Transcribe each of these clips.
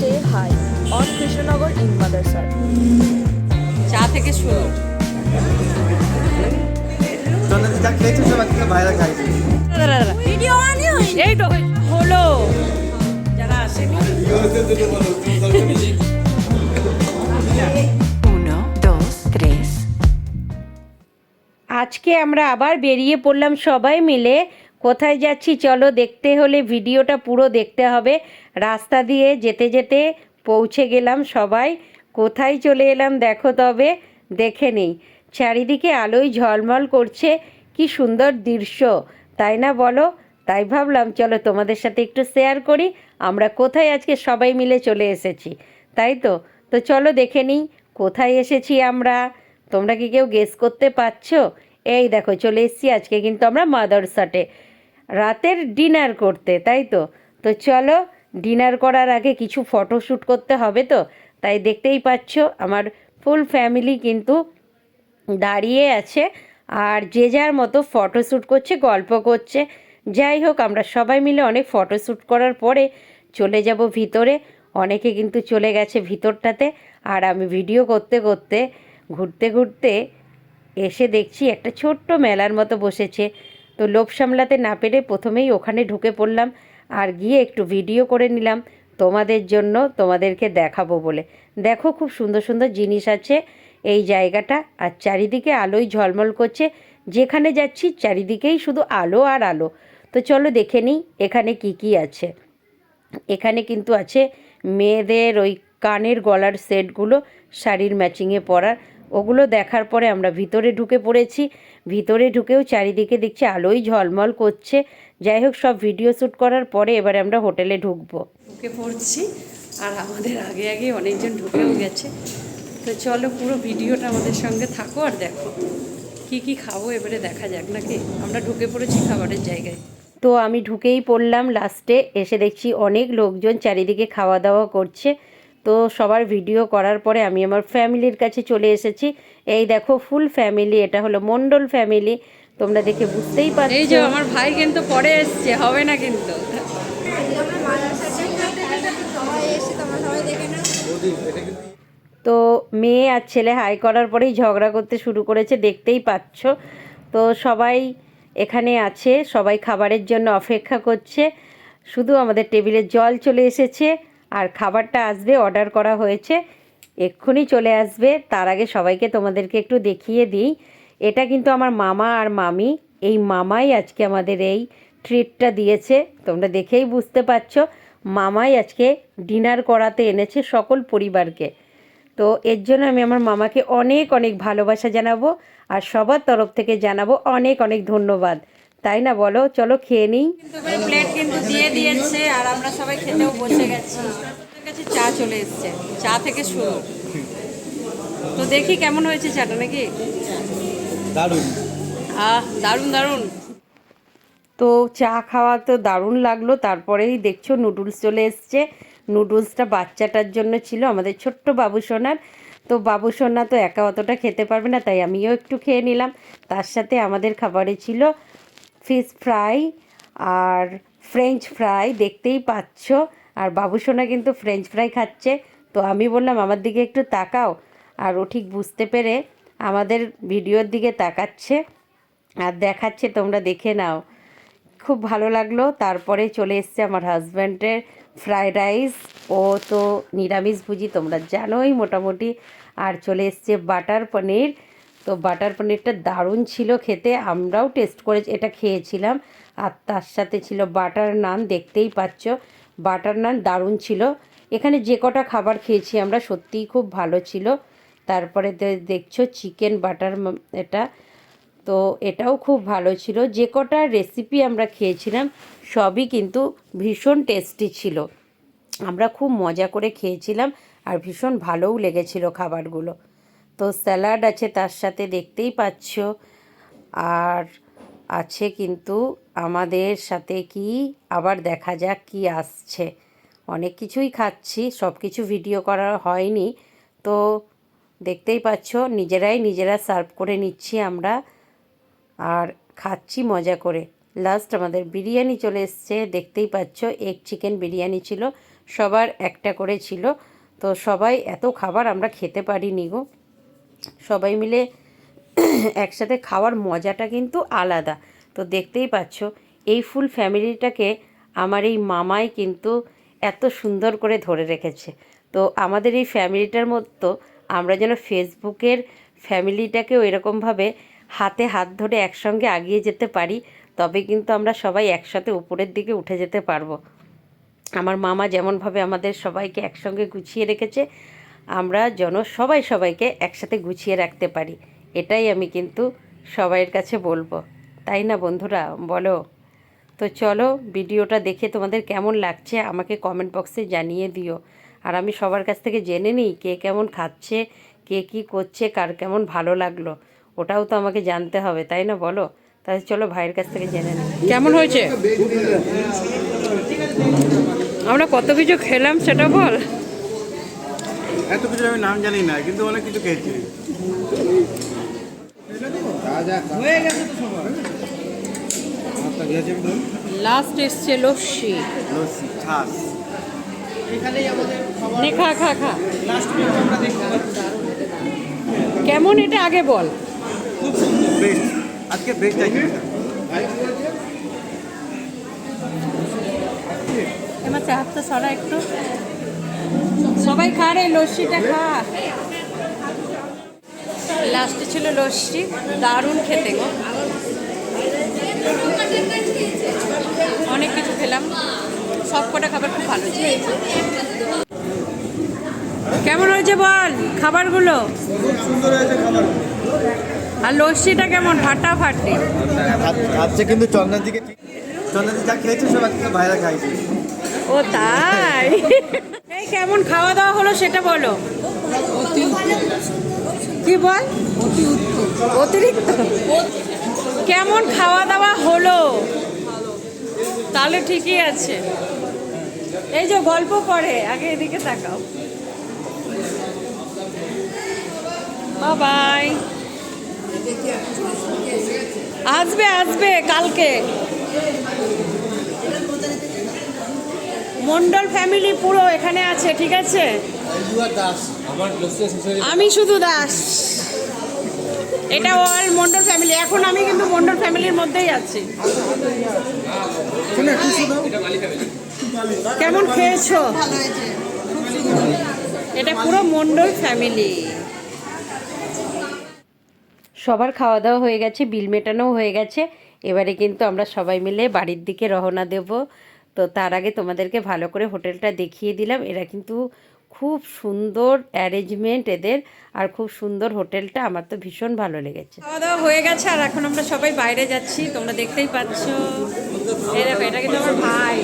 stay high on Krishnanagar in Madarsar. চা থেকে শুরু। ভিডিও অনই হয়নি। এই তো হলো। যারা আসেনি Uno, dos, tres. আজকে আমরা আবার বেরিয়ে পড়লাম সবাই মিলে। কোথায় যাচ্ছি চলো, দেখতে হলে ভিডিওটা পুরো দেখতে হবে। রাস্তা দিয়ে যেতে যেতে পৌঁছে গেলাম সবাই। কোথায় চলে এলাম দেখো, তবে দেখে নেই। চারিদিকে আলোয় ঝলমল করছে, কি সুন্দর দৃশ্য, তাই না বলো? তাই ভাবলাম চলো তোমাদের সাথে একটু শেয়ার করি আমরা কোথায় আজকে সবাই মিলে চলে এসেছি। তাই তো তো চলো দেখে নিই কোথায় এসেছি আমরা। তোমরা কি কেউ গেস করতে পারছো? এই দেখো চলে এসেছি আজকে কিন্তু আমরা মাদারসাটে রাতের ডিনার করতে, তাই তো। তো চলো, ডিনার করার আগে কিছু ফটোশ্যুট করতে হবে তো, তাই দেখতেই পাচ্ছ আমার ফুল ফ্যামিলি কিন্তু দাঁড়িয়ে আছে আর যে যার মতো ফটোশ্যুট করছে, গল্প করছে। যাই হোক, আমরা সবাই মিলে অনেক ফটোশ্যুট করার পরে চলে যাব ভিতরে। অনেকে কিন্তু চলে গেছে ভিতরটাতে, আর আমি ভিডিও করতে করতে ঘুরতে ঘুরতে এসে দেখছি একটা ছোট্ট মেলার মতো বসেছে। তো লোভ সামলাতে না পেরে প্রথমেই ওখানে ঢুকে পড়লাম আর গিয়ে একটু ভিডিও করে নিলাম তোমাদের জন্য, তোমাদেরকে দেখাবো বলে। দেখো খুব সুন্দর সুন্দর জিনিস আছে এই জায়গাটা, আর চারিদিকে আলোয় ঝলমল করছে। যেখানে যাচ্ছি চারিদিকেই শুধু আলো আর আলো। তো চলো দেখে নিই এখানে কি কি আছে। এখানে কিন্তু আছে মেয়েদের ওই কানের গলার সেটগুলো, শাড়ির ম্যাচিংয়ে পরার, ওগুলো দেখার পরে আমরা ভিতরে ঢুকে পড়েছি। ভিতরে ঢুকেও চারিদিকে দেখছি আলোয় ঝলমল করছে। যাই হোক, সব ভিডিও শ্যুট করার পরে এবারে আমরা হোটেলে ঢুকবো। ঢুকে পড়ছি আর আমাদের আগে আগে অনেকজন ঢুকেও গেছে। তো চলো পুরো ভিডিওটা আমাদের সঙ্গে থাকো আর দেখো কি কি খাবো এবারে দেখা যাক নাকি। আমরা ঢুকে পড়েছি খাবারের জায়গায়। তো আমি ঢুকেই পড়লাম লাস্টে, এসে দেখছি অনেক লোকজন চারিদিকে খাওয়া দাওয়া করছে। তো সবার ভিডিও করার পরে আমি আমার ফ্যামিলির কাছে চলে এসেছি। এই দেখো ফুল ফ্যামিলি, এটা হলো মণ্ডল ফ্যামিলি, তোমরা দেখে বুঝতেই এই পারছো। যে আমার ভাই কিন্তু পরে এসছে, হবে না কিন্তু। তো মেয়ে আর ছেলে হাই করার পরেই ঝগড়া করতে শুরু করেছে, দেখতেই পাচ্ছ। তো সবাই এখানে আছে, সবাই খাবারের জন্য অপেক্ষা করছে। শুধু আমাদের টেবিলে জল চলে এসেছে আর খাবারটা আসবে, অর্ডার করা হয়েছে, এক্ষুনি চলে আসবে। তার আগে সবাইকে তোমাদেরকে একটু দেখিয়ে দিই। এটা কিন্তু আমার মামা আর মামি, এই মামাই আজকে আমাদের এই ট্রিটটা দিয়েছে। তোমরা দেখেই বুঝতে পারছো, মামাই আজকে ডিনার করাতে এনেছে সকল পরিবারকে। তো এর জন্য আমি আমার মামাকে অনেক অনেক ভালোবাসা জানাবো আর সবার তরফ থেকে জানাবো অনেক অনেক ধন্যবাদ, তাই না বলো? চলো খেয়ে নিই। প্লেট কিন্তু দিয়ে দিয়েছে আর আমরা সবাই খেতেও বসে গেছি। আমাদের কাছে চা চলে এসছে, চা থেকে শুরু। তো দেখি কেমন হয়েছে চাটা নাকি। দারুণ। দারুণ দারুণ। তো চা খাওয়া তো দারুণ লাগলো। তারপরেই দেখছো নুডলস চলে এসছে। নুডলসটা বাচ্চাটার জন্য ছিল, আমাদের ছোট্ট বাবু সোনার। তো বাবু সোনা তো একা অতটা খেতে পারবে না, তাই আমিও একটু খেয়ে নিলাম। তার সাথে আমাদের খাবারে ছিল ফিশ ফ্রাই আর ফ্রেঞ্চ ফ্রাই, দেখতেই পাচ্ছ। আর বাবু সোনা কিন্তু ফ্রেঞ্চ ফ্রাই খাচ্ছে। তো আমি বললাম আমার দিকে একটু তাকাও, আর ও ঠিক বুঝতে পেরে আমাদের ভিডিওর দিকে তাকাচ্ছে আর দেখাচ্ছে, তোমরা দেখে নাও। খুব ভালো লাগলো। তারপরে চলে এসছে আমার হাজব্যান্ডের ফ্রায়েড রাইস, ও তো নিরামিষভোজী তোমরা জানোই মোটামুটি। আর চলে এসছে বাটার পনির। তো বাটার পনিরটা দারুণ ছিল খেতে, আমরাও টেস্ট করে এটা খেয়েছিলাম। আর তার সাথে ছিল বাটার নান, দেখতেই পাচ্ছ বাটার নান দারুণ ছিল। এখানে যে কটা খাবার খেয়েছি আমরা সত্যিই খুব ভালো ছিল। তারপরে দেখছো চিকেন বাটার এটা, তো এটাও খুব ভালো ছিল। যে কটা রেসিপি আমরা খেয়েছিলাম সবই কিন্তু ভীষণ টেস্টি ছিল। আমরা খুব মজা করে খেয়েছিলাম আর ভীষণ ভালোও লেগেছিল খাবারগুলো। তো স্যালাড আছে তার সাথে, দেখতেই পাচ্ছ। আর আছে কিন্তু আমাদের সাথে কি, আবার দেখা যাক কি আসছে। অনেক কিছুই খাচ্ছি, সব কিছু ভিডিও করা হয়নি। তো দেখতেই পাচ্ছ নিজেরা সার্ভ করে নিচ্ছি আমরা আর খাচ্ছি মজা করে। লাস্ট আমাদের বিরিয়ানি চলে এসছে, দেখতেই পাচ্ছ এগ চিকেন বিরিয়ানি ছিল, সবার একটা করে ছিল। তো সবাই এত খাবার আমরা খেতে পারিনি গো। সবাই মিলে একসাথে খাওয়ার মজাটা কিন্তু আলাদা। তো দেখতেই পাচ্ছ এই ফুল ফ্যামিলিটাকে আমার এই মামাই কিন্তু এত সুন্দর করে ধরে রেখেছে। তো আমাদের এই ফ্যামিলিটার মতো আমরা যেন ফেসবুকের ফ্যামিলিটাকেও এরকমভাবে হাতে হাত ধরে একসঙ্গে এগিয়ে যেতে পারি, তবে কিন্তু আমরা সবাই একসাথে উপরের দিকে উঠে যেতে পারবো। আমার মামা যেমনভাবে আমাদের সবাইকে একসঙ্গে গুছিয়ে রেখেছে, আমরা যেন সবাইকে একসাথে গুছিয়ে রাখতে পারি, এটাই আমি কিন্তু সবাইয়ের কাছে বলবো, তাই না বন্ধুরা বলো? তো চলো ভিডিওটা দেখে তোমাদের কেমন লাগছে আমাকে কমেন্ট বক্সে জানিয়ে দিও। আর আমি সবার কাছ থেকে জেনে নিই কে কেমন খাচ্ছে, কে কী করছে, কার কেমন ভালো লাগলো, ওটাও তো আমাকে জানতে হবে, তাই না বলো? তাহলে চলো ভাইয়ের কাছ থেকে জেনে নিই কেমন হয়েছে। আমরা কত কিছু খেলাম সেটা বল। এত কিছু আমি নাম জানি না, কিন্তু অনেক কিছু খেয়েছি। লাস্ট এসছে লস্যি। লস্যি, ছাস। নে খা খা খা। কেমন এটা আগে বল। খুব সুন্দর, বেস্ট। আজকে বেস্ট আইটেম। এবার হাতটা সরা একটু, সবাই খা রে লস্যিটা খা। লাস্টে ছিল লস্যি, দারুণ খেতে গো। অনেক কিছু খেলাম, সব কটা খাবার খুব ভালো ছিল। কেমন হয়েছে বল খাবারগুলো? খুব সুন্দর হয়েছে খাবার। আর লস্যিটা কেমন? ফাটাফাটি। খাচ্ছে কিন্তু চন্দ্রার দিকে, চন্দ্রার দিকে যা খেয়েছে সব আজকে বাইরে খাইছে। ও তাই? এই কেমন খাওয়া দাওয়া হলো সেটা বলো। কি বল? অতিরিক্ত। কেমন খাওয়া দাওয়া হলো? তাহলে ঠিকই আছে। এই যে গল্প করে, আগে এদিকে তাকাও। বাই। আসবে আসবে কালকে। মন্ডল ফ্যামিলি পুরো এখানে আছে, ঠিক আছে? আমি শুধু দাস। এটা অল মন্ডল ফ্যামিলি। এখন আমি কিন্তু মন্ডল ফ্যামিলির মধ্যেই আছি। কেমন খেয়েছো? এটা পুরো মন্ডল ফ্যামিলি। সবার খাওয়া দাওয়া হয়ে গেছে, বিল মেটানো হয়ে গেছে। এবারে কিন্তু আমরা সবাই মিলে বাড়ির দিকে রওনা দেব। তো তার আগে তোমাদেরকে ভালো করে হোটেলটা দেখিয়ে দিলাম। এরা কিন্তু খুব সুন্দর অ্যারেঞ্জমেন্ট এদের, আর খুব সুন্দর হোটেলটা, আমার তো ভীষণ ভালো লেগেছে। খাওয়া দাওয়া হয়ে গেছে আর এখন আমরা সবাই বাইরে যাচ্ছি, তোমরা দেখতেই পাচ্ছ। এই দেখো, এটা কিন্তু আমার ভাই।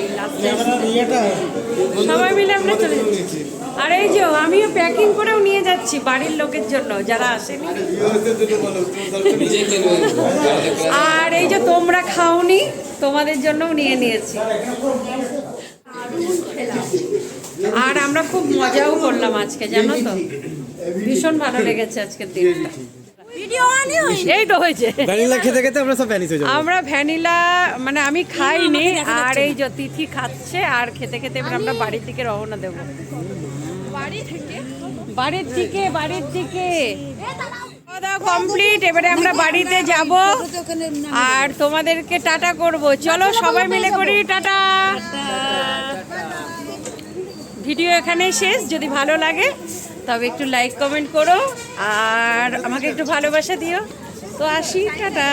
সবাই মিলে আমরা চলে যাচ্ছি। আর এই যে আমিও প্যাকিং করেও নিয়ে যাচ্ছি বাড়ির লোকের জন্য যারা আসেনি। আর এই যে তোমরা খাওনি, তোমাদের জন্যও নিয়ে নিয়েছি। আর আমরা খুব মজাও করলাম আজকে, জানো তো? ভীষণ ভালো লেগেছে আজকের দিনটা। এই তো হয়েছে। ভ্যানিলা খেতে খেতে আমরা সব ভ্যানিশ হয়ে যাবো। আমরা ভ্যানিলা মানে আমি খাইনি, আর এই যে তিথি খাচ্ছে, আর খেতে খেতে এবার আমরা বাড়ির দিকে রওনা দেবো। বাড়ির দিকে খাওয়া দাওয়া কমপ্লিট। এবারে আমরা বাড়িতে যাব আর তোমাদেরকে টাটা করব। চলো সবাই মিলে করি টাটা। ভিডিও এখানেই শেষ। যদি ভালো লাগে তবে একটু লাইক কমেন্ট করো আর আমাকে একটু ভালোবাসা দিও। তো আসি, টাটা।